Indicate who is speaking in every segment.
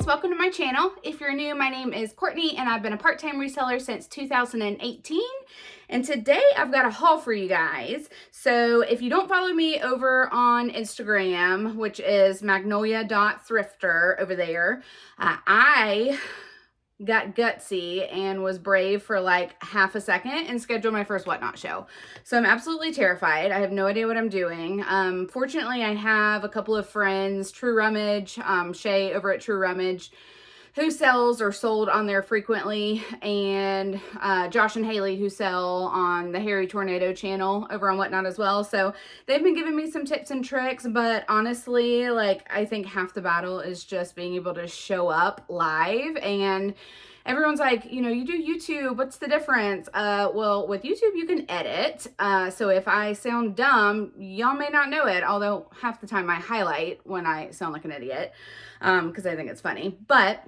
Speaker 1: guys, welcome to my channel. If you're new, my name is Courtney and I've been a part-time reseller since 2018. And today I've got a haul for you guys. So if you don't follow me over on Instagram, which is magnolia.thrifter over there, I got gutsy and was brave for like half a second and scheduled my first WhatNot show. So I'm absolutely terrified. I have no idea what I'm doing. Fortunately, I have a couple of friends, True Rummage, Shay over at True Rummage, who sells or sold on there frequently, and Josh and Haley, who sell on the Harry Tornado channel over on WhatNot as well. So they've been giving me some tips and tricks, but honestly, like, I think half the battle is just being able to show up live. And everyone's like, you know, you do YouTube, what's the difference? Well, with YouTube, you can edit. So if I sound dumb, y'all may not know it, although half the time I highlight when I sound like an idiot, because I think it's funny. But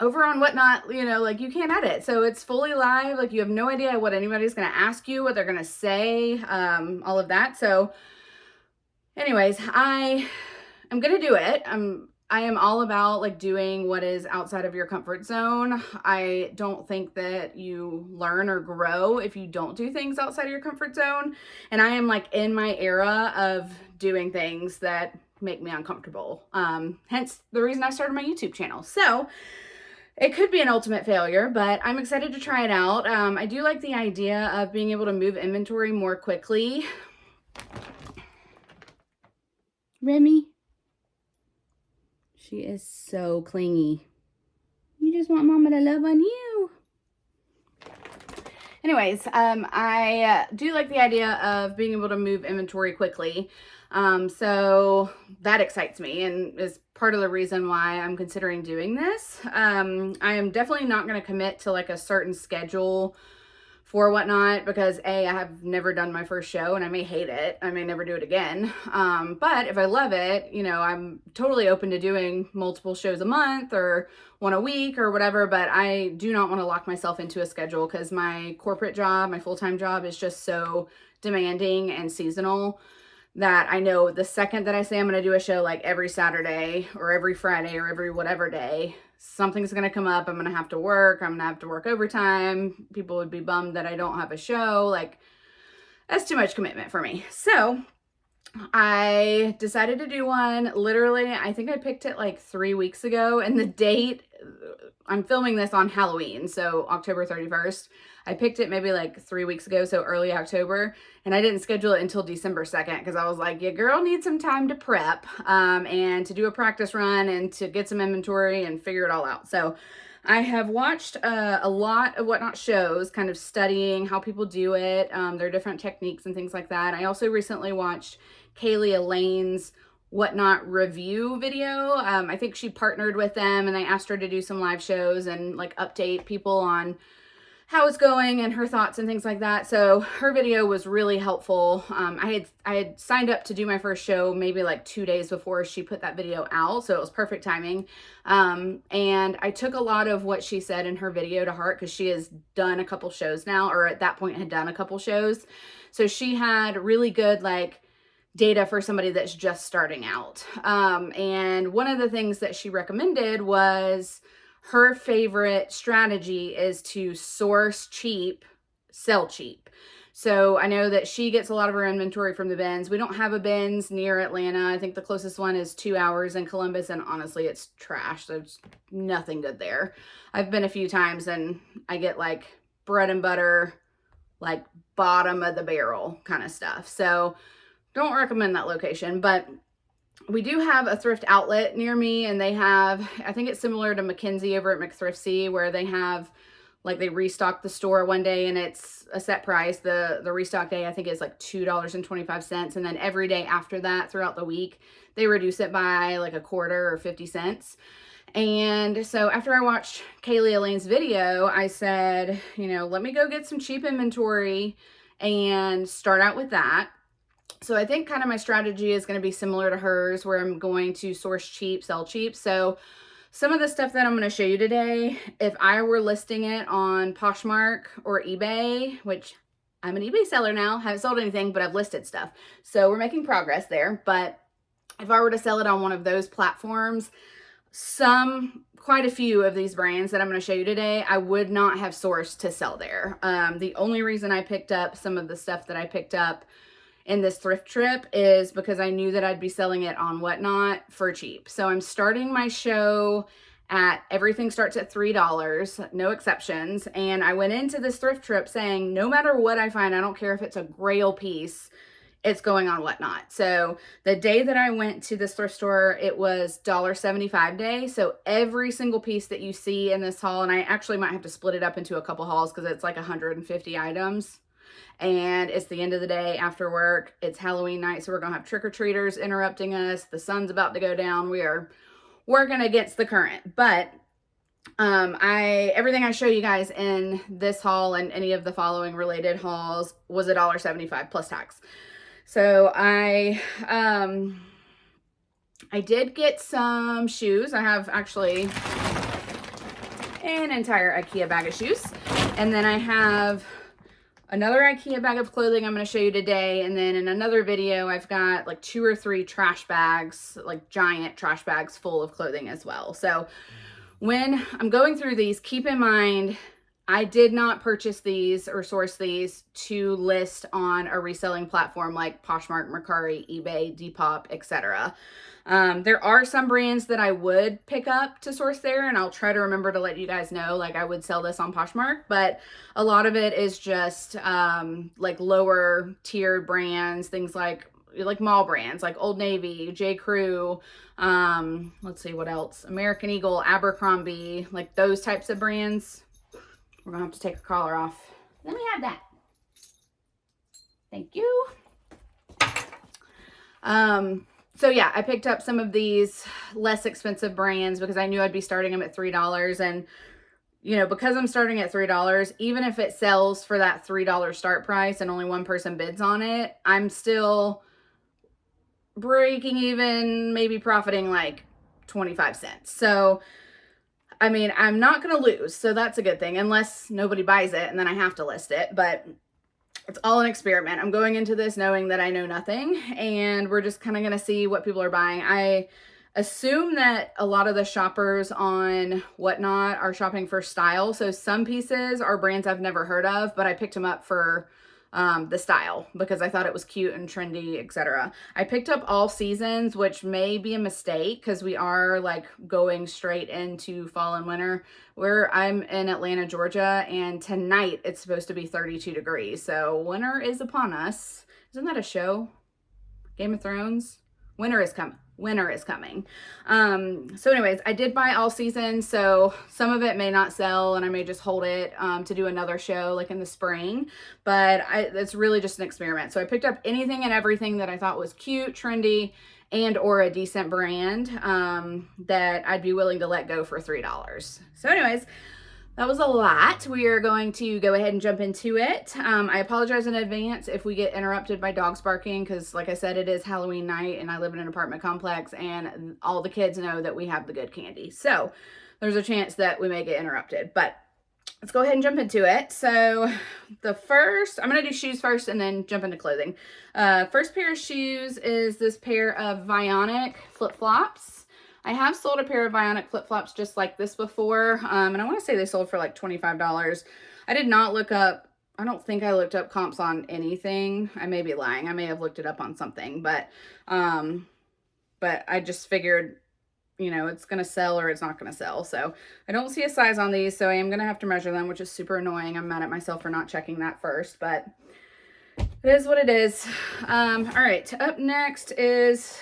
Speaker 1: over on WhatNot, you know, like, you can't edit. So it's fully live. Like, you have no idea what anybody's going to ask you, what they're going to say, all of that. So anyways, I am going to do it. I am all about like doing what is outside of your comfort zone. I don't think that you learn or grow if you don't do things outside of your comfort zone. And I am like in my era of doing things that make me uncomfortable. Hence the reason I started my YouTube channel. So it could be an ultimate failure, but I'm excited to try it out. I do like the idea of being able to move inventory more quickly. Remy, she is so clingy. You just want mama to love on you. Anyways, I do like the idea of being able to move inventory quickly. So that excites me and is part of the reason why I'm considering doing this. I am definitely not going to commit to like a certain schedule for WhatNot because I have never done my first show and I may hate it. I may never do it again. But if I love it, you know, I'm totally open to doing multiple shows a month or one a week or whatever, but I do not want to lock myself into a schedule because my corporate job, my full-time job is just so demanding and seasonal that I know the second that I say I'm going to do a show like every Saturday or every Friday or every whatever day, something's going to come up. I'm going to have to work. I'm going to have to work overtime. People would be bummed that I don't have a show. Like, that's too much commitment for me. So I decided to do one. Literally, I think I picked it like 3 weeks ago, and the date, I'm filming this on Halloween, so October 31st. I picked it maybe like 3 weeks ago, so early October, and I didn't schedule it until December 2nd because I was like, your girl needs some time to prep and to do a practice run and to get some inventory and figure it all out. So I have watched a lot of WhatNot shows, kind of studying how people do it, their different techniques and things like that. I also recently watched Kaylee Elaine's WhatNot review video. I think she partnered with them and I asked her to do some live shows and like update people on how it's going and her thoughts and things like that. So her video was really helpful. I had signed up to do my first show maybe like 2 days before she put that video out, so it was perfect timing. And I took a lot of what she said in her video to heart because she has done a couple shows now, or at that point had done a couple shows. So she had really good like data for somebody that's just starting out. And one of the things that she recommended was her favorite strategy is to source cheap, sell cheap. So I know that she gets a lot of her inventory from the bins. We don't have a bins near Atlanta. I think the closest one is 2 hours in Columbus, and honestly, it's trash. There's nothing good there. I've been a few times and I get like bread and butter, like bottom of the barrel kind of stuff. So don't recommend that location, but we do have a thrift outlet near me, and they have, I think it's similar to McKinsey over at McThriftsy, where they have like, they restock the store one day and it's a set price. The restock day I think is like $2.25, and then every day after that throughout the week they reduce it by like a quarter or 50 cents. And so after I watched Kaylee Elaine's video, I said, you know, let me go get some cheap inventory and start out with that. So I think kind of my strategy is going to be similar to hers, where I'm going to source cheap, sell cheap. So some of the stuff that I'm going to show you today, if I were listing it on Poshmark or eBay, which I'm an eBay seller now, haven't sold anything, but I've listed stuff. So we're making progress there. But if I were to sell it on one of those platforms, quite a few of these brands that I'm going to show you today, I would not have sourced to sell there. The only reason I picked up some of the stuff that I picked up in this thrift trip is because I knew that I'd be selling it on WhatNot for cheap. So I'm starting my show at everything starts at $3, no exceptions. And I went into this thrift trip saying, no matter what I find, I don't care if it's a grail piece, it's going on WhatNot. So the day that I went to this thrift store, it was $1.75 day. So every single piece that you see in this haul, and I actually might have to split it up into a couple hauls because it's like 150 items. And it's the end of the day after work. It's Halloween night, so we're gonna have trick-or-treaters interrupting us. The sun's about to go down. We are working against the current. But everything I show you guys in this haul and any of the following related hauls was $1.75 plus tax. So I did get some shoes. I have actually an entire IKEA bag of shoes. And then I have another IKEA bag of clothing I'm going to show you today. And then in another video, I've got like 2 or 3 trash bags, like giant trash bags full of clothing as well. So when I'm going through these, keep in mind, I did not purchase these or source these to list on a reselling platform like Poshmark, Mercari, eBay, Depop, etc. There are some brands that I would pick up to source there, and I'll try to remember to let you guys know, like I would sell this on Poshmark, but a lot of it is just like lower tiered brands, things like mall brands like Old Navy, J. Crew, let's see what else, American Eagle, Abercrombie, like those types of brands. We're gonna have to take her collar off. Let me have that. Thank you. So yeah, I picked up some of these less expensive brands because I knew I'd be starting them at $3. And, you know, because I'm starting at $3, even if it sells for that $3 start price and only one person bids on it, I'm still breaking even, maybe profiting like 25 cents. So, I mean, I'm not going to lose. So that's a good thing, unless nobody buys it and then I have to list it. But it's all an experiment. I'm going into this knowing that I know nothing, and we're just kind of going to see what people are buying. I assume that a lot of the shoppers on WhatNot are shopping for style. So some pieces are brands I've never heard of, but I picked them up for the style because I thought it was cute and trendy, etc. I picked up All Seasons, which may be a mistake because we are like going straight into fall and winter. I'm in Atlanta, Georgia, and tonight it's supposed to be 32 degrees. So winter is upon us. Isn't that a show? Game of Thrones? Winter is coming. Winter is coming. So anyways, I did buy All Seasons, so some of it may not sell and I may just hold it to do another show like in the spring, but it's really just an experiment. So I picked up anything and everything that I thought was cute, trendy, and or a decent brand that I'd be willing to let go for $3. So anyways, that was a lot. We are going to go ahead and jump into it. I apologize in advance if we get interrupted by dogs barking because, like I said, it is Halloween night and I live in an apartment complex and all the kids know that we have the good candy. So there's a chance that we may get interrupted, but let's go ahead and jump into it. So I'm going to do shoes first and then jump into clothing. First pair of shoes is this pair of Vionic flip-flops. I have sold a pair of Vionic flip-flops just like this before, and I want to say they sold for like $25. I did not look up, I don't think I looked up comps on anything. I may be lying. I may have looked it up on something, but I just figured, you know, it's going to sell or it's not going to sell. So I don't see a size on these, so I am going to have to measure them, which is super annoying. I'm mad at myself for not checking that first, but it is what it is. All right, up next is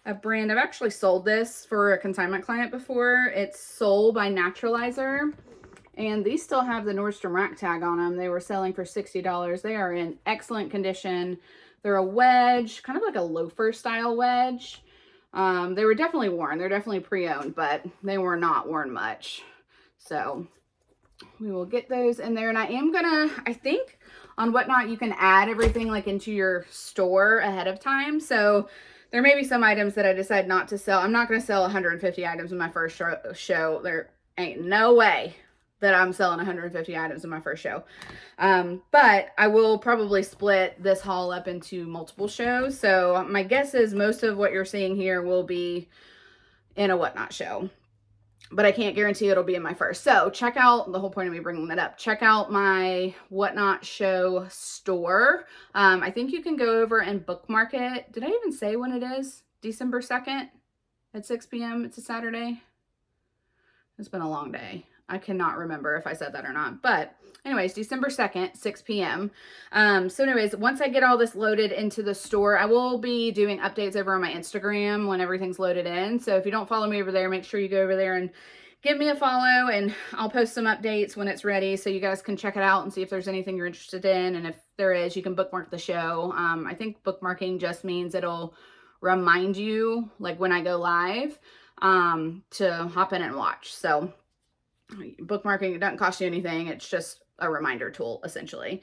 Speaker 1: a brand. I've actually sold this for a consignment client before. It's Soul by Naturalizer. And these still have the Nordstrom rack tag on them. They were selling for $60. They are in excellent condition. They're a wedge, kind of like a loafer style wedge. They were definitely worn. They're definitely pre-owned, but they were not worn much. So we will get those in there. And I think on WhatNot, you can add everything like into your store ahead of time. So there may be some items that I decide not to sell. I'm not going to sell 150 items in my first show. There ain't no way that I'm selling 150 items in my first show. But I will probably split this haul up into multiple shows. So my guess is most of what you're seeing here will be in a WhatNot show. But I can't guarantee it'll be in my first. So check out, the whole point of me bringing that up, check out my WhatNot show store. I think you can go over and bookmark it. Did I even say when it is? December 2nd at 6 p.m. It's a Saturday. It's been a long day. I cannot remember if I said that or not. But anyways, December 2nd, 6 p.m. So anyways, once I get all this loaded into the store, I will be doing updates over on my Instagram when everything's loaded in. So if you don't follow me over there, make sure you go over there and give me a follow, and I'll post some updates when it's ready so you guys can check it out and see if there's anything you're interested in. And if there is, you can bookmark the show. I think bookmarking just means it'll remind you, like when I go live, to hop in and watch. So bookmarking, it doesn't cost you anything. It's just a reminder tool, essentially.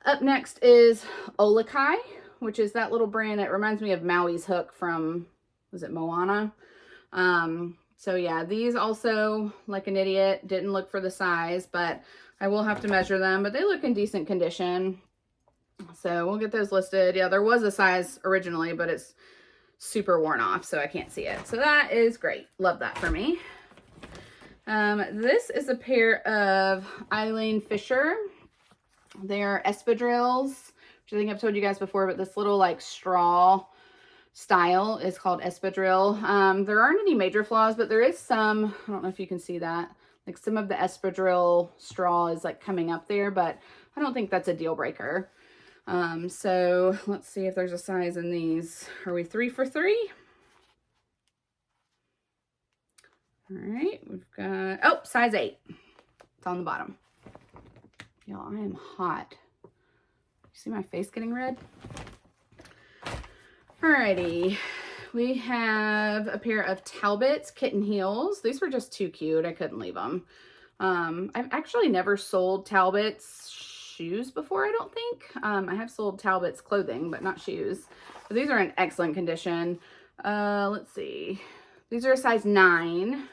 Speaker 1: Up next is Olakai, which is that little brand. It reminds me of Maui's hook from, was it Moana? So yeah, these also, like an idiot, didn't look for the size, but I will have to measure them, but they look in decent condition. So we'll get those listed. Yeah, there was a size originally, but it's super worn off, so I can't see it. So that is great. Love that for me. This is a pair of Eileen Fisher. They're espadrilles, which I think I've told you guys before, but this little like straw style is called espadrille. There aren't any major flaws, but there is some, I don't know if you can see that, like some of the espadrille straw is like coming up there, but I don't think that's a deal breaker. So let's see if there's a size in these. Are we 3 for 3? All right, we've got, oh, size 8. It's on the bottom. Y'all, I am hot. You see my face getting red? Alrighty, we have a pair of Talbot's kitten heels. These were just too cute. I couldn't leave them. I've actually never sold Talbot's shoes before, I don't think. I have sold Talbot's clothing, but not shoes. But these are in excellent condition. Let's see. These are a size 9.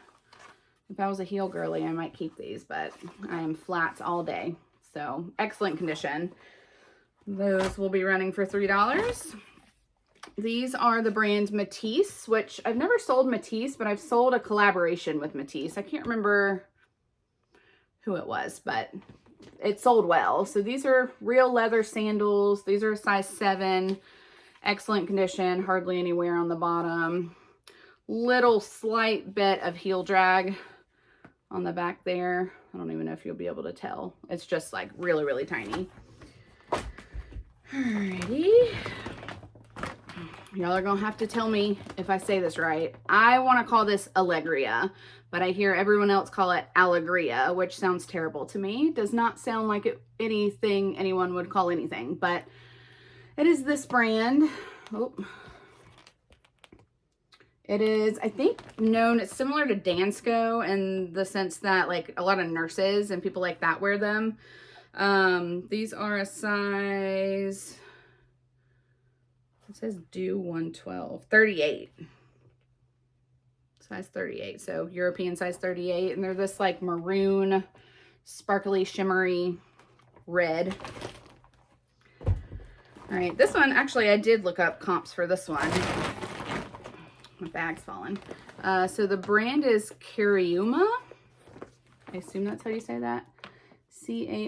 Speaker 1: If I was a heel girly, I might keep these, but I am flats all day. So excellent condition. Those will be running for $3. These are the brand Matisse, which I've never sold Matisse, but I've sold a collaboration with Matisse. I can't remember who it was, but it sold well. So these are real leather sandals. These are a size 7, excellent condition, hardly any wear on the bottom. Little slight bit of heel drag on the back there. I don't even know if you'll be able to tell. It's just like really, really tiny. Alrighty. Y'all are gonna have to tell me if I say this right. I want to call this Allegria, but I hear everyone else call it Allegria, which sounds terrible to me. Does not sound like anything anyone would call anything, but it is this brand. Oh. It is, I think, known, it's similar to Dansko in the sense that like a lot of nurses and people like that wear them. These are a size, it says do 112, 38. Size 38, so European size 38. And they're this like maroon, sparkly, shimmery red. All right, this one, actually, I did look up comps for this one. My bag's fallen. So the brand is Cariuma. I assume that's how you say that. C-A-R-I-U-M-A.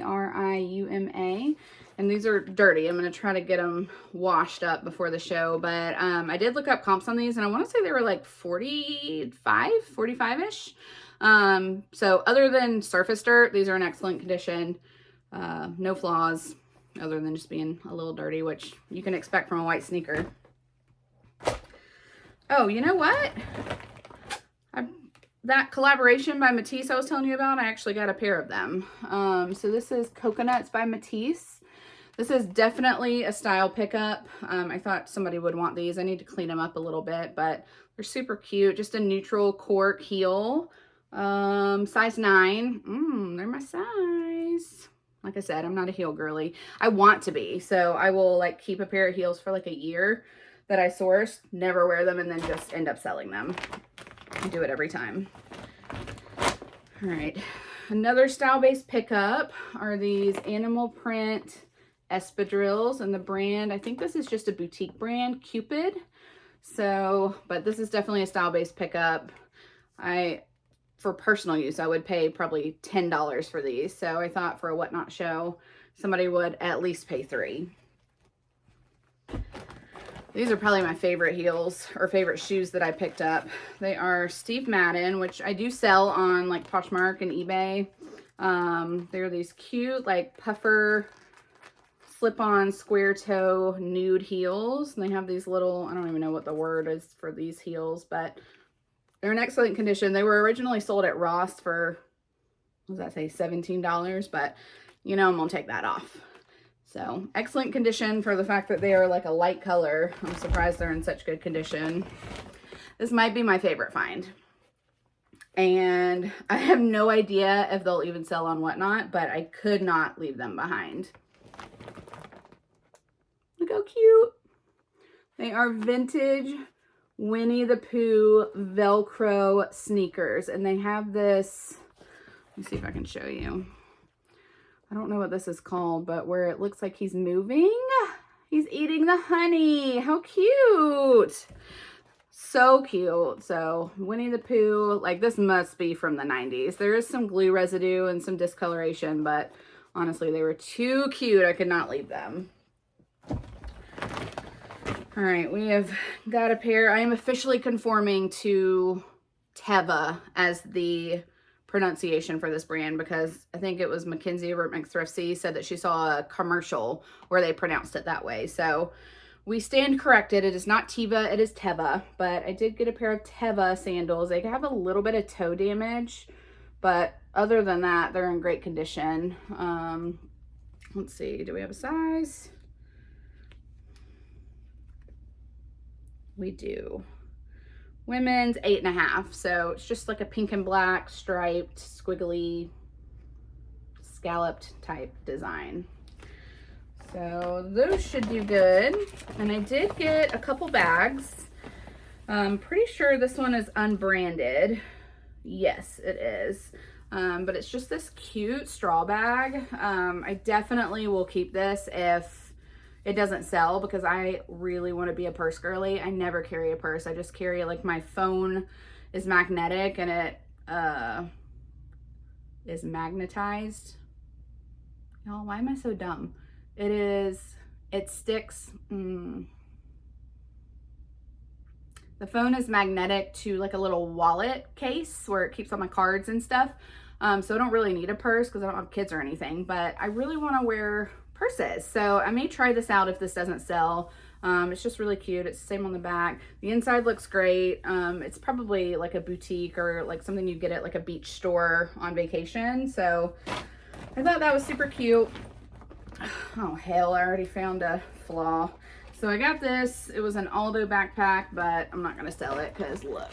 Speaker 1: And these are dirty. I'm going to try to get them washed up before the show. But I did look up comps on these, and I want to say they were like 45-ish. So other than surface dirt, these are in excellent condition. No flaws, other than just being a little dirty, which you can expect from a white sneaker. Oh, you know what? That collaboration by Matisse I was telling you about, I actually got a pair of them. So this is Coconuts by Matisse. This is definitely a style pickup. I thought somebody would want these. I need to clean them up a little bit, but they're super cute. Just a neutral cork heel. Size 9. They're my size. Like I said, I'm not a heel girly. I want to be, so I will like keep a pair of heels for like a year that I sourced, never wear them, and then just end up selling them. I do it every time. All right, another style-based pickup are these animal print espadrilles, and the brand, I think this is just a boutique brand, Cupid. So, but this is definitely a style-based pickup. For personal use, I would pay probably $10 for these. So I thought for a WhatNot show, somebody would at least pay $3. These are probably my favorite heels or favorite shoes that I picked up. They are Steve Madden, which I do sell on like Poshmark and eBay. They're these cute like puffer slip-on square toe nude heels. And they have these little, I don't even know what the word is for these heels, but they're in excellent condition. They were originally sold at Ross for, what does that say, $17, but you know I'm gonna take that off. So excellent condition for the fact that they are like a light color. I'm surprised they're in such good condition. This might be my favorite find. And I have no idea if they'll even sell on WhatNot, but I could not leave them behind. Look how cute. They are vintage Winnie the Pooh Velcro sneakers. And they have this, let me see if I can show you. I don't know what this is called, but where it looks like he's moving. He's eating the honey. How cute. So cute. So Winnie the Pooh, like this must be from the 90s. There is some glue residue and some discoloration, but honestly, they were too cute. I could not leave them. All right, we have got a pair. I am officially conforming to Teva as the pronunciation for this brand because I think it was Mackenzie over at McThriftsy said that she saw a commercial where they pronounced it that way. So we stand corrected. It is not Teva, it is Teva. But I did get a pair of Teva sandals. They have a little bit of toe damage, but other than that, they're in great condition. Let's see, do we have a size? We do. Women's 8.5, so it's just like a pink and black striped, squiggly, scalloped type design. So those should do good. And I did get a couple bags. I'm pretty sure this one is unbranded. Yes, it is. But it's just this cute straw bag. I definitely will keep this if it doesn't sell because I really want to be a purse girly. I never carry a purse. I just carry like my phone is magnetic and it is magnetized. Y'all, why am I so dumb? It sticks. The phone is magnetic to like a little wallet case where it keeps all my cards and stuff. So I don't really need a purse because I don't have kids or anything, but I really want to wear purses. So I may try this out if this doesn't sell. It's just really cute. It's the same on the back. The inside looks great. It's probably like a boutique or like something you get at like a beach store on vacation. So I thought that was super cute. Oh hell, I already found a flaw. So I got this. It was an Aldo backpack, but I'm not going to sell it because look,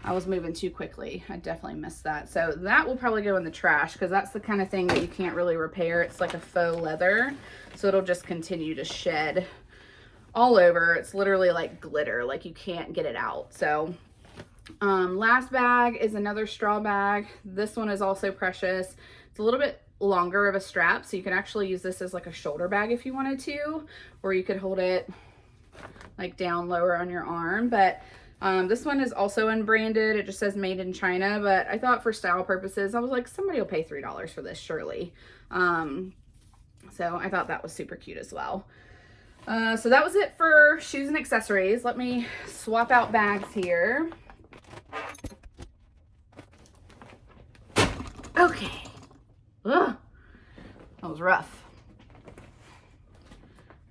Speaker 1: I was moving too quickly. I definitely missed that. So that will probably go in the trash because that's the kind of thing that you can't really repair. It's like a faux leather. So it'll just continue to shed all over. It's literally like glitter, like you can't get it out. So last bag is another straw bag. This one is also precious. It's a little bit longer of a strap, so you can actually use this as like a shoulder bag if you wanted to, or you could hold it like down lower on your arm. But this one is also unbranded. It just says made in China, but I thought for style purposes, I was like, somebody will pay $3 for this surely. So I thought that was super cute as well. So that was it for shoes and accessories. Let me swap out bags here. Okay. Ugh, that was rough.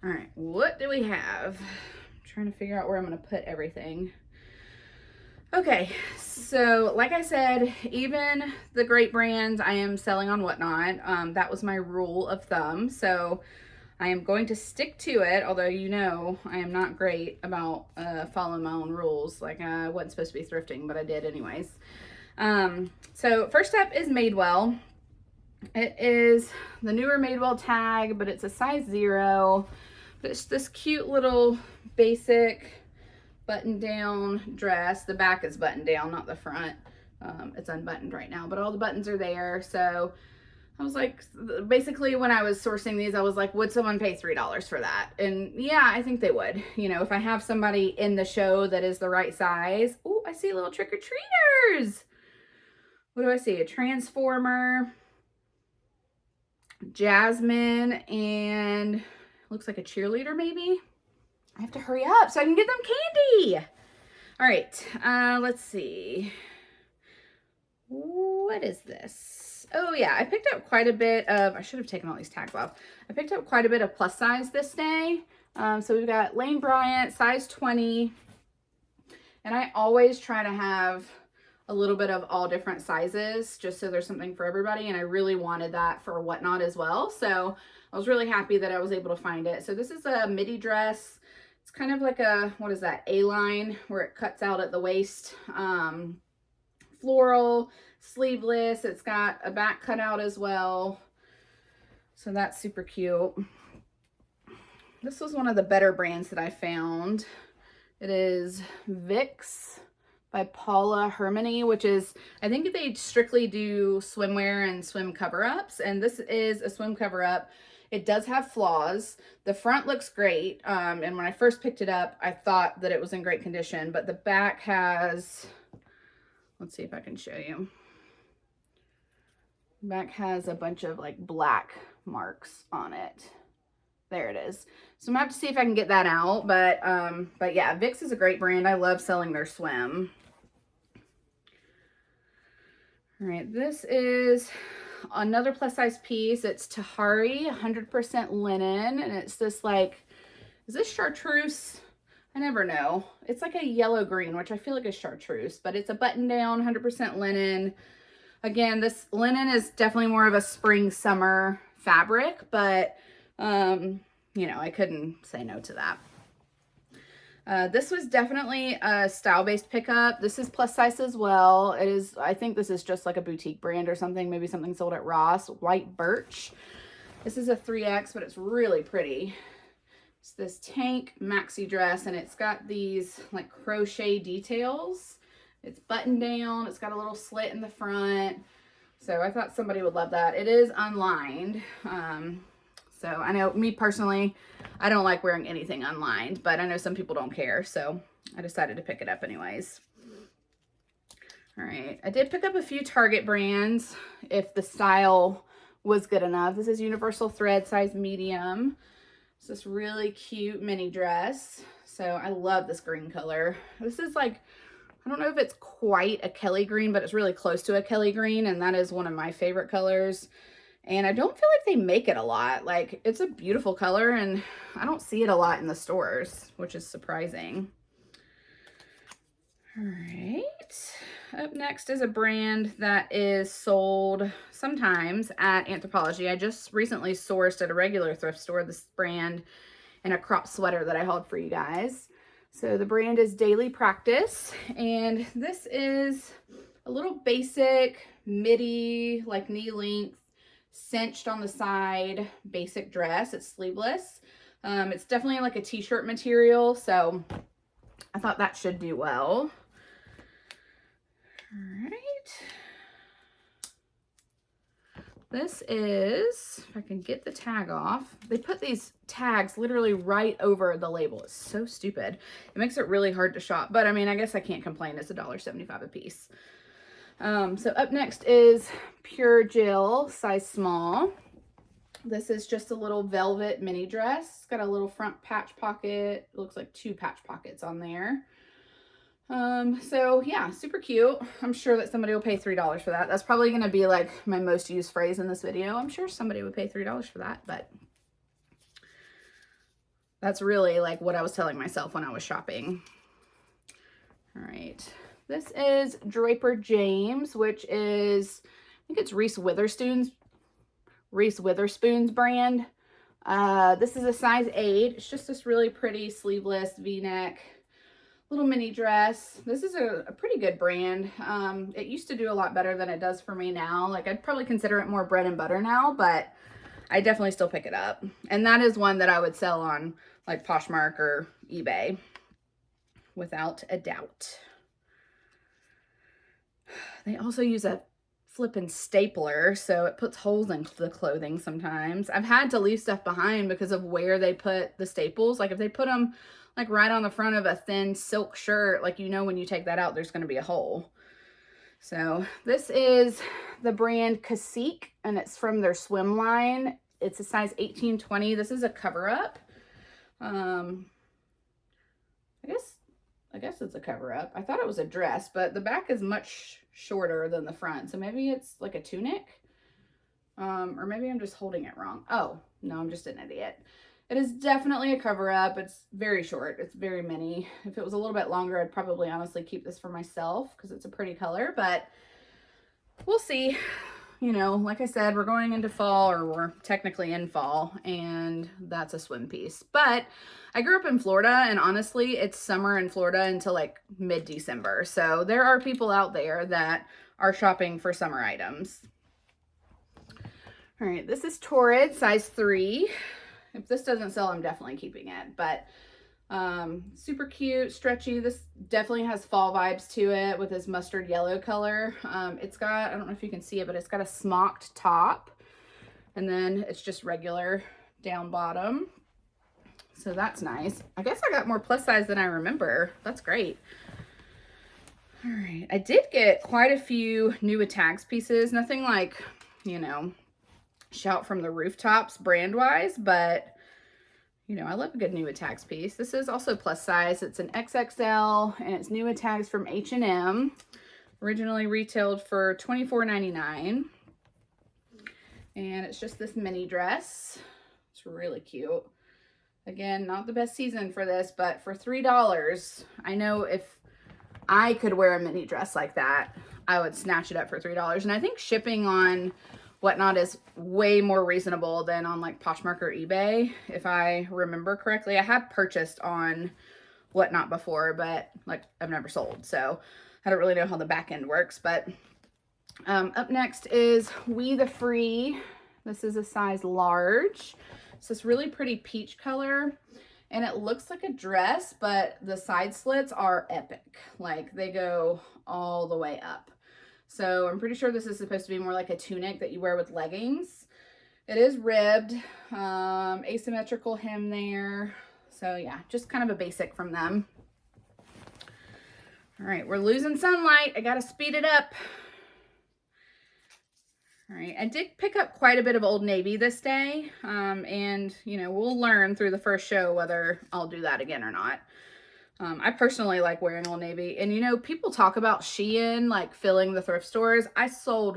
Speaker 1: All right, what do we have? I'm trying to figure out where I'm going to put everything. Okay, so like I said, even the great brands I am selling on WhatNot. That was my rule of thumb. So I am going to stick to it, although you know I am not great about following my own rules. Like I wasn't supposed to be thrifting, but I did anyways. So first up is Madewell. It is the newer Madewell tag, but it's a size 0. But it's this cute little basic button down dress. The back is buttoned down, not the front. It's unbuttoned right now, but all the buttons are there. So I was like, basically when I was sourcing these, I was like, would someone pay $3 for that? And yeah, I think they would. You know, if I have somebody in the show that is the right size. Oh, I see little trick-or-treaters. What do I see? A transformer, Jasmine, and looks like a cheerleader maybe. I have to hurry up so I can get them candy. All right, let's see. What is this? Oh yeah, I picked up quite a bit of, I should have taken all these tags off. I picked up quite a bit of plus size this day. So we've got Lane Bryant, size 20. And I always try to have a little bit of all different sizes just so there's something for everybody. And I really wanted that for WhatNot as well. So I was really happy that I was able to find it. So this is a midi dress. It's kind of like a, what is that, A-line where it cuts out at the waist. Floral, sleeveless. It's got a back cutout as well. So that's super cute. This was one of the better brands that I found. It is Vicks by Paula Hermony, which is, I think they strictly do swimwear and swim cover-ups. And this is a swim cover-up. It does have flaws. The front looks great. And when I first picked it up, I thought that it was in great condition, but the back has, let's see if I can show you. Back has a bunch of like black marks on it. There it is. So I'm gonna have to see if I can get that out, but yeah, Vicks is a great brand. I love selling their swim. All right, this is another plus size piece. It's Tahari 100% linen, and it's this like, is this chartreuse? I never know. It's like a yellow green, which I feel like is chartreuse, but it's a button down 100% linen. Again, this linen is definitely more of a spring summer fabric, but you know, I couldn't say no to that. This was definitely a style-based pickup. This is plus size as well. It is, I think this is just like a boutique brand or something, maybe something sold at Ross. White Birch. This is a 3X, but it's really pretty. It's this tank maxi dress, and it's got these like crochet details. It's buttoned down. It's got a little slit in the front. So I thought somebody would love that. It is unlined. So I know me personally, I don't like wearing anything unlined, but I know some people don't care. So I decided to pick it up anyways. All right. I did pick up a few Target brands if the style was good enough. This is Universal Thread, size medium. It's this really cute mini dress. So I love this green color. This is like, I don't know if it's quite a Kelly green, but it's really close to a Kelly green, and that is one of my favorite colors. And I don't feel like they make it a lot. Like, it's a beautiful color, and I don't see it a lot in the stores, which is surprising. All right. Up next is a brand that is sold sometimes at Anthropologie. I just recently sourced at a regular thrift store this brand in a crop sweater that I hauled for you guys. So the brand is Daily Practice, and this is a little basic midi, like knee length, cinched on the side basic dress. It's sleeveless. It's definitely like a t-shirt material, so I thought that should do well. All right. This is, if I can get the tag off, they put these tags literally right over the label. It's so stupid. It makes it really hard to shop, but I mean, I guess I can't complain. It's $1.75 a piece. So up next is Pure Jill, size small. This is just a little velvet mini dress. It's got a little front patch pocket. It looks like 2 patch pockets on there. So yeah, super cute. I'm sure that somebody will pay $3 for that. That's probably going to be like my most used phrase in this video. I'm sure somebody would pay $3 for that, but that's really like what I was telling myself when I was shopping. All right. This is Draper James, which is, I think it's Reese Witherspoon's brand. This is a size 8. It's just this really pretty sleeveless V-neck little mini dress. This is a pretty good brand. It used to do a lot better than it does for me now. Like, I'd probably consider it more bread and butter now, but I definitely still pick it up. And that is one that I would sell on like Poshmark or eBay without a doubt. They also use a flipping stapler, so it puts holes in the clothing sometimes. I've had to leave stuff behind because of where they put the staples. Like if they put them like right on the front of a thin silk shirt, like you know when you take that out, there's going to be a hole. So this is the brand Cacique, and it's from their swim line. It's a size 18-20. This is a cover-up. I guess it's a cover-up. I thought it was a dress, but the back is much shorter than the front. So maybe it's like a tunic. Or maybe I'm just holding it wrong. Oh, no, I'm just an idiot. It is definitely a cover-up. It's very short. It's very mini. If it was a little bit longer, I'd probably honestly keep this for myself because it's a pretty color, but we'll see. You know, like I said, we're going into fall, or we're technically in fall, and that's a swim piece. But I grew up in Florida, and honestly, it's summer in Florida until like mid-December. So there are people out there that are shopping for summer items. All right, this is Torrid, size 3. If this doesn't sell, I'm definitely keeping it. But super cute, stretchy. This definitely has fall vibes to it with this mustard yellow color. It's got, I don't know if you can see it, but it's got a smocked top, and then it's just regular down bottom. So that's nice. I guess I got more plus size than I remember. That's great. All right, I did get quite a few new tags pieces. Nothing like, you know, shout from the rooftops brand wise, but you know, I love a good new tags piece. This is also plus size. It's an XXL, and it's new tags from H&M. Originally retailed for $24.99. And it's just this mini dress. It's really cute. Again, not the best season for this, but for $3, I know if I could wear a mini dress like that, I would snatch it up for $3. And I think shipping on WhatNot is way more reasonable than on like Poshmark or eBay, if I remember correctly. I have purchased on WhatNot before, but like I've never sold, so I don't really know how the back end works. But up next is We the Free. This is a size large. It's this really pretty peach color, and it looks like a dress, but the side slits are epic. Like they go all the way up. So I'm pretty sure this is supposed to be more like a tunic that you wear with leggings. It is ribbed, asymmetrical hem there. So yeah, just kind of a basic from them. All right, we're losing sunlight. I gotta speed it up. All right, I did pick up quite a bit of Old Navy this day. And you know, we'll learn through the first show whether I'll do that again or not. I personally like wearing Old Navy. And you know, people talk about Shein like filling the thrift stores. I saw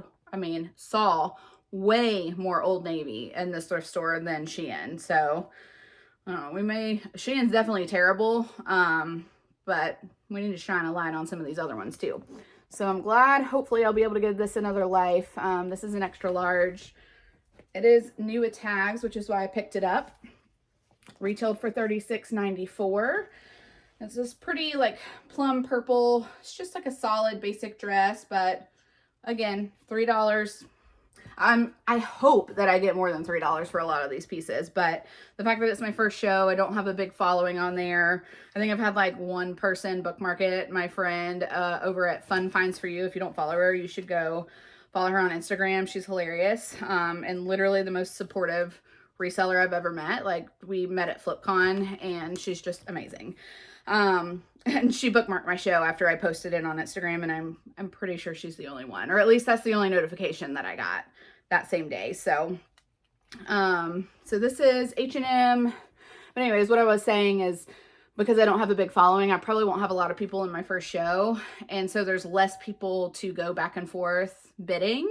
Speaker 1: way more Old Navy in this thrift store than Shein. So Shein's definitely terrible. But we need to shine a light on some of these other ones too. So I'm glad, hopefully I'll be able to give this another life. This is an extra large. It is new at tags, which is why I picked it up. Retailed for $36.94. It's this pretty like plum purple. It's just like a solid basic dress, but again, $3. I hope that I get more than $3 for a lot of these pieces, but the fact that it's my first show, I don't have a big following on there. I think I've had like one person bookmark it, my friend over at Fun Finds For You. If you don't follow her, you should go follow her on Instagram. She's hilarious, and literally the most supportive reseller I've ever met. Like we met at FlipCon, and she's just amazing. And she bookmarked my show after I posted it on Instagram, and I'm pretty sure she's the only one, or at least that's the only notification that I got that same day. So this is H&M. But anyways, what I was saying is, because I don't have a big following, I probably won't have a lot of people in my first show, and so there's less people to go back and forth bidding.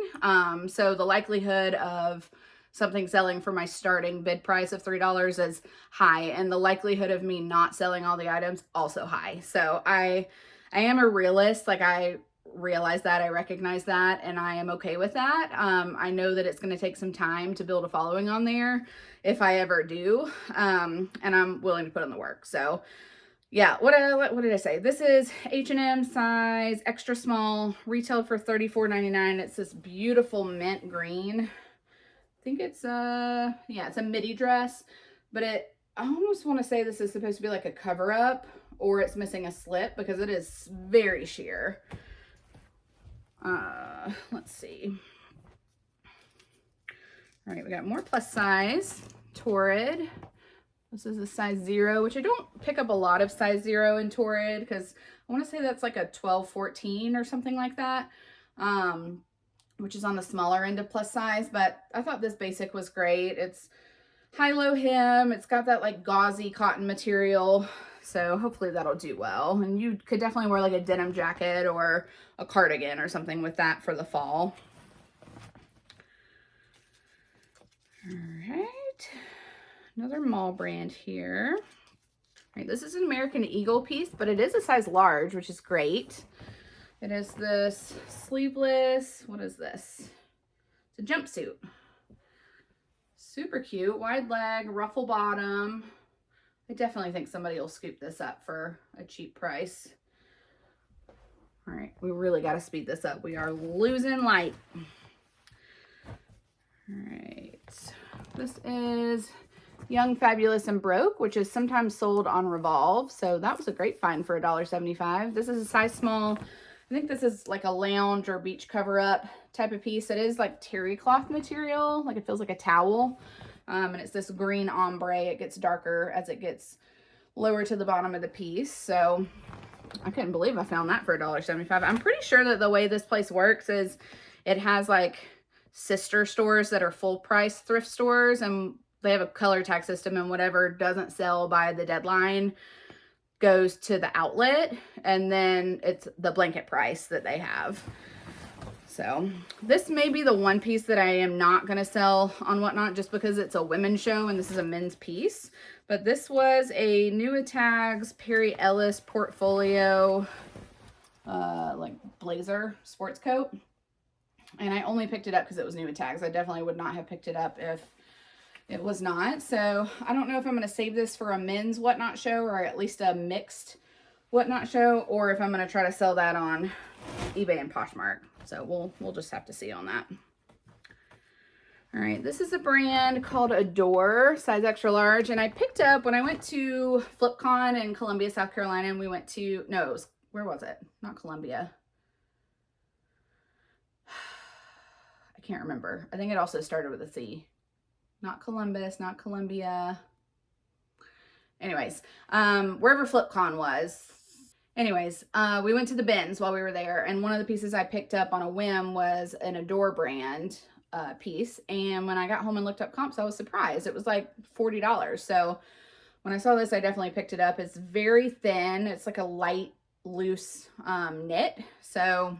Speaker 1: So the likelihood of something selling for my starting bid price of $3 is high, and the likelihood of me not selling all the items also high. So I am a realist. Like I realize that, I recognize that, and I am okay with that. I know that it's going to take some time to build a following on there if I ever do, and I'm willing to put in the work. So yeah, what did I say? This is H&M size extra small, retailed for $34.99. It's this beautiful mint green. I think it's it's a midi dress, but I almost want to say this is supposed to be like a cover up, or it's missing a slip because it is very sheer. Let's see. All right, we got more plus size. Torrid. This is a size 0, which I don't pick up a lot of size 0 in Torrid because I want to say that's like a 12, 14 or something like that, which is on the smaller end of plus size. But I thought this basic was great. It's high-low hem. It's got that like gauzy cotton material. So hopefully that'll do well. And you could definitely wear like a denim jacket or a cardigan or something with that for the fall. All right. Another mall brand here. All right, this is an American Eagle piece, but it is a size large, which is great. It is this sleeveless, what is this? It's a jumpsuit. Super cute, wide leg, ruffle bottom. I definitely think somebody will scoop this up for a cheap price. All right, we really got to speed this up. We are losing light. All right, this is Young, Fabulous, and Broke, which is sometimes sold on Revolve. So that was a great find for $1.75. This is a size small. I think this is like a lounge or beach cover-up type of piece. It is like terry cloth material, like it feels like a towel. And it's this green ombre. It gets darker as it gets lower to the bottom of the piece. So I couldn't believe I found that for $1.75. I'm pretty sure that the way this place works is it has like sister stores that are full price thrift stores, and they have a color tag system, and whatever doesn't sell by the deadline goes to the outlet, and then it's the blanket price that they have. So this may be the one piece that I am not going to sell on Whatnot just because it's a women's show and this is a men's piece. But this was a New Tags Perry Ellis portfolio like blazer sports coat. And I only picked it up because it was New Tags. I definitely would not have picked it up if it was not. So I don't know if I'm going to save this for a men's Whatnot show or at least a mixed Whatnot show, or if I'm going to try to sell that on eBay and Poshmark. So we'll just have to see on that. All right, this is a brand called Adore, size extra large. And I picked up when I went to FlipCon in Columbia, South Carolina, and we went to, no, it was, where was it? Not Columbia. I can't remember. I think it also started with a C. Not Columbus, not Columbia. Anyways, wherever FlipCon was. Anyways, we went to the bins while we were there, and one of the pieces I picked up on a whim was an Adore brand piece. And when I got home and looked up comps, I was surprised. It was like $40. So when I saw this, I definitely picked it up. It's very thin. It's like a light, loose knit. So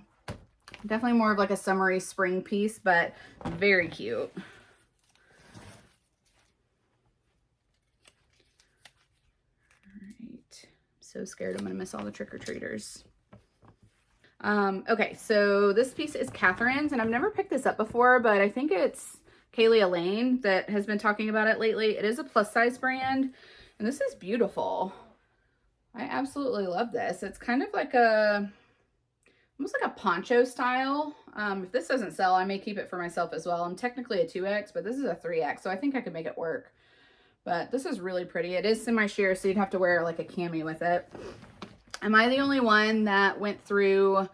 Speaker 1: definitely more of like a summery spring piece, but very cute. So scared I'm gonna miss all the trick-or-treaters. Okay, so this piece is Catherine's, and I've never picked this up before, but I think it's Kaylee Elaine that has been talking about it lately. It is a plus size brand, and this is beautiful. I absolutely love this. It's kind of like a, almost like a poncho style. If this doesn't sell, I may keep it for myself as well. I'm technically a 2X, but this is a 3X, so I think I could make it work. But this is really pretty. It is semi-sheer, so you'd have to wear like a cami with it. Am I the only one that went through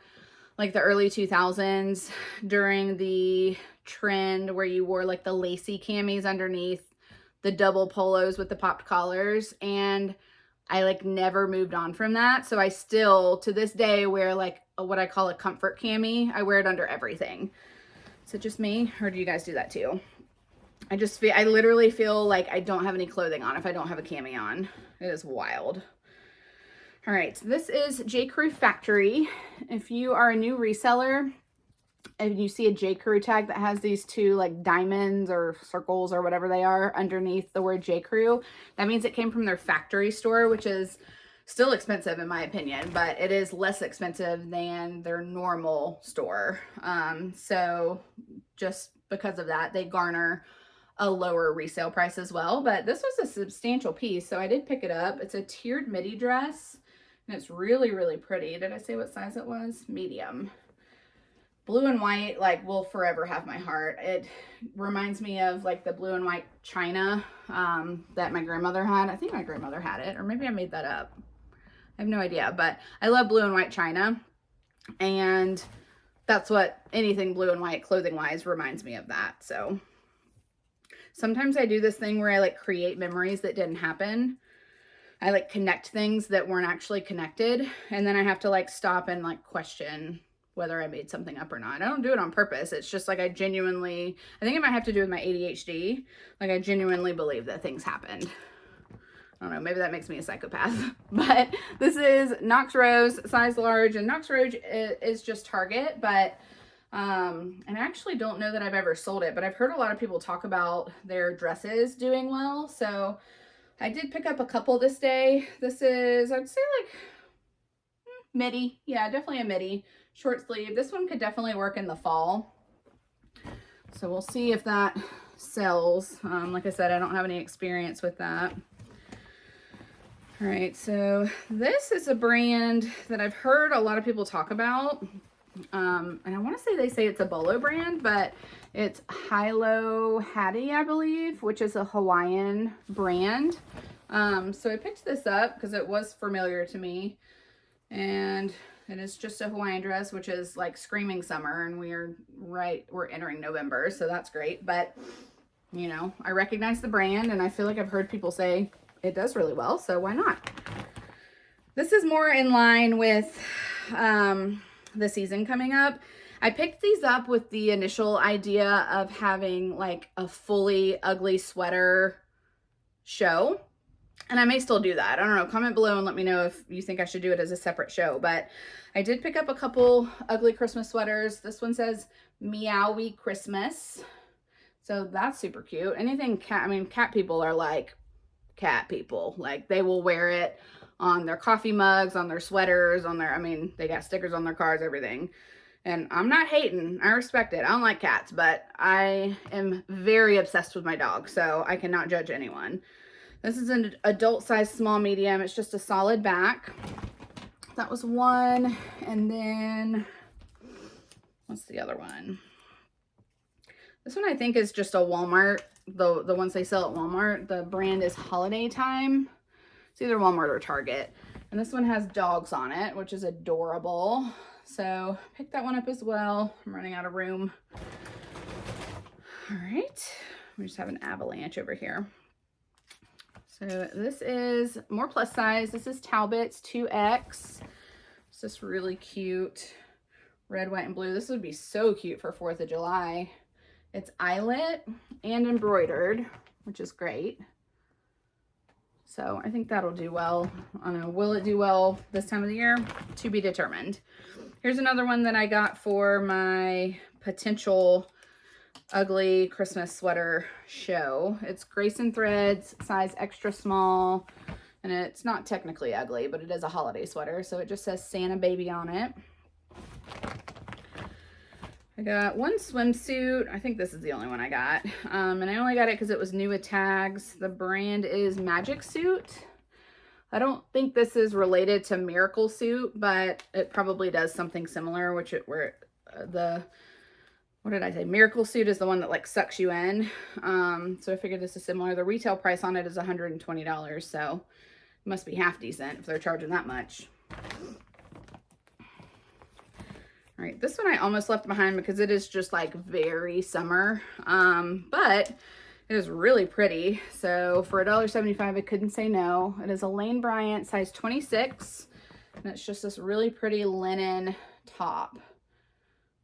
Speaker 1: like the early 2000s during the trend where you wore like the lacy camis underneath the double polos with the popped collars? And I like never moved on from that. So I still to this day wear like what I call a comfort cami. I wear it under everything. Is it just me, or do you guys do that too? I literally feel like I don't have any clothing on if I don't have a cami on. It is wild. All right, so this is J. Crew Factory. If you are a new reseller and you see a J. Crew tag that has these two like diamonds or circles or whatever they are underneath the word J. Crew, that means it came from their factory store, which is still expensive in my opinion, but it is less expensive than their normal store. So just because of that, they garner a lower resale price as well. But this was a substantial piece, so I did pick it up. It's a tiered midi dress, and it's really, really pretty. Did I say what size it was? Medium. Blue and white, like, will forever have my heart. It reminds me of like the blue and white china that my grandmother had. I think my grandmother had it, or maybe I made that up. I have no idea, but I love blue and white china. And that's what anything blue and white clothing wise reminds me of that. So sometimes I do this thing where I like create memories that didn't happen. I like connect things that weren't actually connected. And then I have to like stop and like question whether I made something up or not. I don't do it on purpose. It's just like I think it might have to do with my ADHD. Like I genuinely believe that things happened. I don't know, maybe that makes me a psychopath. But this is Knox Rose, size large. And Knox Rose is just Target, but and I actually don't know that I've ever sold it, but I've heard a lot of people talk about their dresses doing well. So I did pick up a couple this day. This is, I'd say like midi. Yeah, definitely a midi. Short sleeve. This one could definitely work in the fall. So we'll see if that sells. Like I said, I don't have any experience with that. All right, so this is a brand that I've heard a lot of people talk about. And I want to say they say it's a Bolo brand, but it's Hilo Hattie, I believe, which is a Hawaiian brand. So I picked this up because it was familiar to me, and it is just a Hawaiian dress, which is like screaming summer, and we're entering November, so that's great. But you know, I recognize the brand, and I feel like I've heard people say it does really well, so why not? This is more in line with the season coming up. I picked these up with the initial idea of having like a fully ugly sweater show. And I may still do that. I don't know. Comment below and let me know if you think I should do it as a separate show. But I did pick up a couple ugly Christmas sweaters. This one says Meowie Christmas. So that's super cute. Anything cat, I mean, cat people are like cat people. Like they will wear it on their coffee mugs, on their sweaters, on their, I mean, they got stickers on their cars, everything. And I'm not hating. I respect it. I don't like cats, but I am very obsessed with my dog, so I cannot judge anyone. This is an adult size small medium. It's just a solid back. That was one. And then what's the other one? This one I think is just a Walmart. The ones they sell at Walmart. The brand is Holiday Time. It's either Walmart or Target. And this one has dogs on it, which is adorable. So pick that one up as well. I'm running out of room. All right. We just have an avalanche over here. So this is more plus size. This is Talbot's 2X. It's just really cute. Red, white, and blue. This would be so cute for 4th of July. It's eyelet and embroidered, which is great. So I think that'll do well. I don't know, will it do well this time of the year? To be determined. Here's another one that I got for my potential ugly Christmas sweater show. It's Grayson Threads, size extra small, and it's not technically ugly, but it is a holiday sweater. So it just says Santa Baby on it. I got one swimsuit. I think this is the only one I got. And I only got it because it was new with tags. The brand is Magic Suit. I don't think this is related to Miracle Suit, but it probably does something similar, what did I say? Miracle Suit is the one that like sucks you in. So I figured this is similar. The retail price on it is $120. So it must be half decent if they're charging that much. All right, this one I almost left behind because it is just like very summer, but it is really pretty. So for $1.75, I couldn't say no. It is a Lane Bryant size 26, and it's just this really pretty linen top.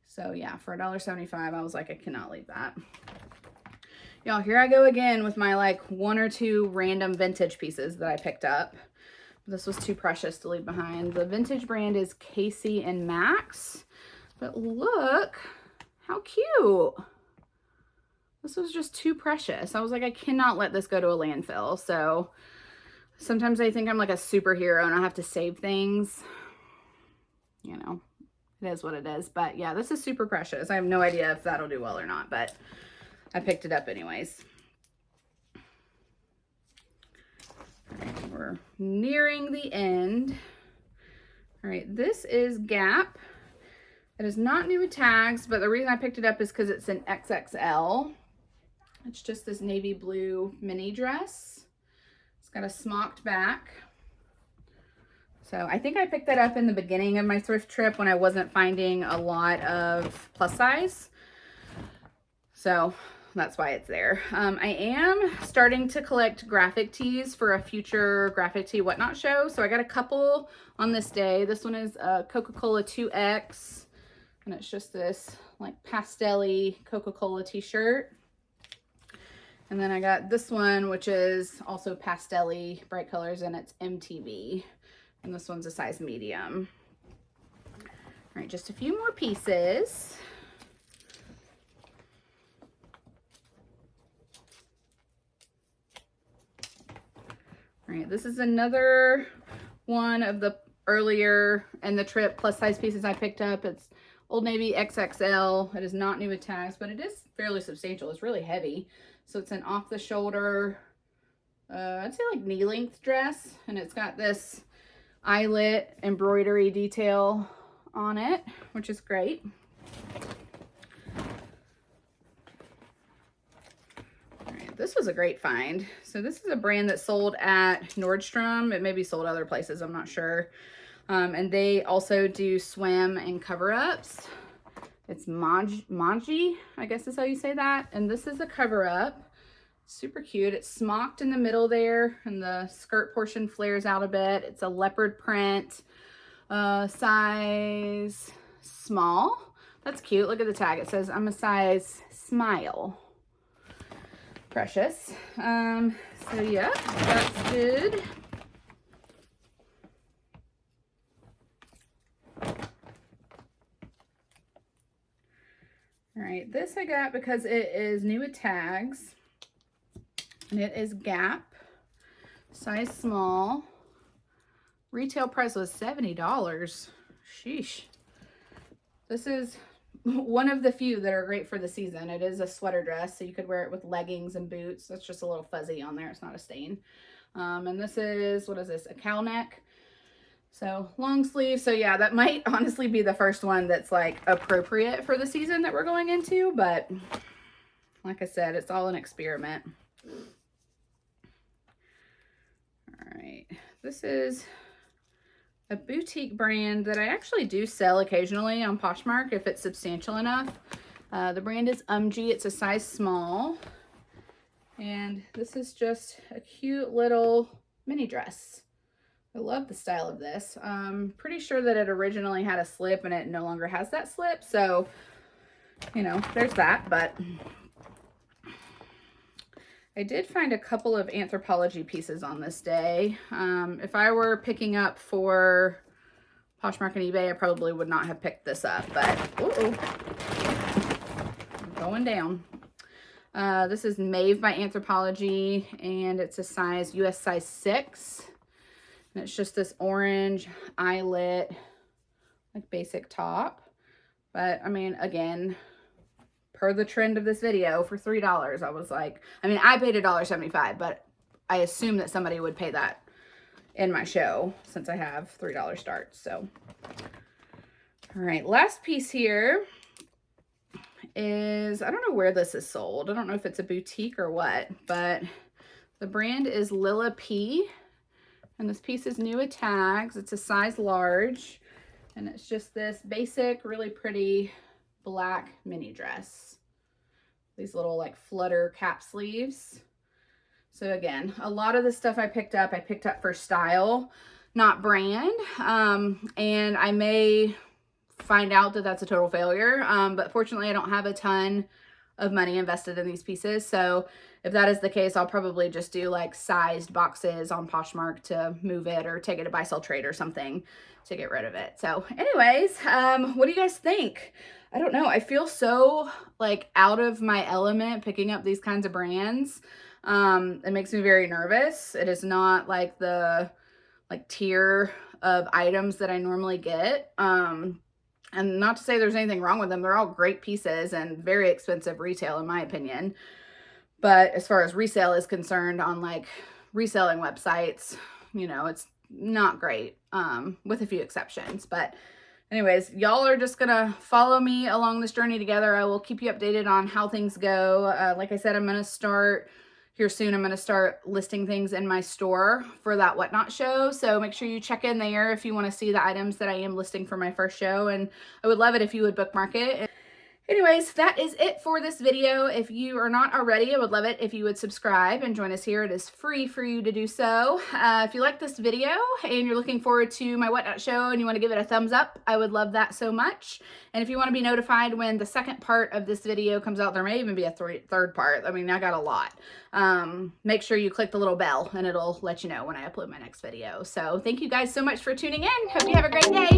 Speaker 1: So yeah, for $1.75, I was like, I cannot leave that. Y'all, here I go again with my like 1 or 2 random vintage pieces that I picked up. This was too precious to leave behind. The vintage brand is Casey and Max. But look how cute. This was just too precious. I was like, I cannot let this go to a landfill. So sometimes I think I'm like a superhero and I have to save things. You know, it is what it is. But yeah, this is super precious. I have no idea if that'll do well or not, but I picked it up anyways. All right, we're nearing the end. All right, this is Gap. It is not new with tags, but the reason I picked it up is because it's an XXL. It's just this navy blue mini dress. It's got a smocked back. So I think I picked that up in the beginning of my thrift trip when I wasn't finding a lot of plus size. So that's why it's there. I am starting to collect graphic tees for a future graphic tee whatnot show. So I got a couple on this day. This one is a Coca-Cola 2X, and it's just this like pastel-y Coca-Cola t-shirt. And then I got this one, which is also pastel-y, bright colors, and it's MTV. And this one's a size medium. All right, just a few more pieces. All right, this is another one of the earlier in the trip plus size pieces I picked up. It's Old Navy XXL. It is not new with tags, but it is fairly substantial. It's really heavy. So it's an off the shoulder, I'd say like knee length dress. And it's got this eyelet embroidery detail on it, which is great. This was a great find. So this is a brand that sold at Nordstrom. It may be sold other places, I'm not sure. And they also do swim and cover-ups. It's Manji, I guess is how you say that. And this is a cover-up. Super cute. It's smocked in the middle there, and the skirt portion flares out a bit. It's a leopard print, size small. That's cute. Look at the tag. It says, I'm a size smile. Precious. So yeah, that's good. All right, this I got because it is new with tags, and it is Gap, size small. Retail price was $70. Sheesh. This is one of the few that are great for the season. It is a sweater dress, so you could wear it with leggings and boots. That's just a little fuzzy on there. It's not a stain. And this is, what is this? A cow neck. So long sleeve. So yeah, that might honestly be the first one that's like appropriate for the season that we're going into. But like I said, it's all an experiment. All right. This is a boutique brand that I actually do sell occasionally on Poshmark if it's substantial enough. The brand is It's a size small. And this is just a cute little mini dress. I love the style of this. I'm pretty sure that it originally had a slip and it no longer has that slip. So, you know, there's that. But I did find a couple of Anthropologie pieces on this day. If I were picking up for Poshmark and eBay, I probably would not have picked this up, but I'm going down. This is Maeve by Anthropologie, and it's a size, US size 6. And it's just this orange eyelet, like basic top. But I mean, again, per the trend of this video, for $3, I was like, I mean, I paid $1.75, but I assume that somebody would pay that in my show since I have $3 starts. So, all right, last piece here is, I don't know where this is sold. I don't know if it's a boutique or what, but the brand is Lilla P, and this piece is new with tags. It's a size large, and it's just this basic, really pretty black mini dress. These little like flutter cap sleeves. So again, a lot of the stuff I picked up for style, not brand. And I may find out that that's a total failure. But fortunately I don't have a ton of money invested in these pieces. So if that is the case, I'll probably just do like sized boxes on Poshmark to move it, or take it to buy sell trade or something to get rid of it. So anyways, what do you guys think? I don't know. I feel so like out of my element picking up these kinds of brands. It makes me very nervous. It is not like the tier of items that I normally get. And not to say there's anything wrong with them. They're all great pieces and very expensive retail in my opinion. But as far as resale is concerned, on like reselling websites, you know, it's not great, with a few exceptions. But anyways, y'all are just gonna follow me along this journey together. I will keep you updated on how things go. Like I said, I'm gonna start here soon I'm going to start listing things in my store for that WhatNot show. So make sure you check in there if you want to see the items that I am listing for my first show. And I would love it if you would bookmark it. Anyways, that is it for this video. If you are not already, I would love it if you would subscribe and join us here. It is free for you to do so. If you like this video and you're looking forward to my WhatNot show and you want to give it a thumbs up, I would love that so much. And if you want to be notified when the second part of this video comes out, there may even be a third part. I mean, I got a lot. Make sure you click the little bell and it'll let you know when I upload my next video. So thank you guys so much for tuning in. Hope you have a great day.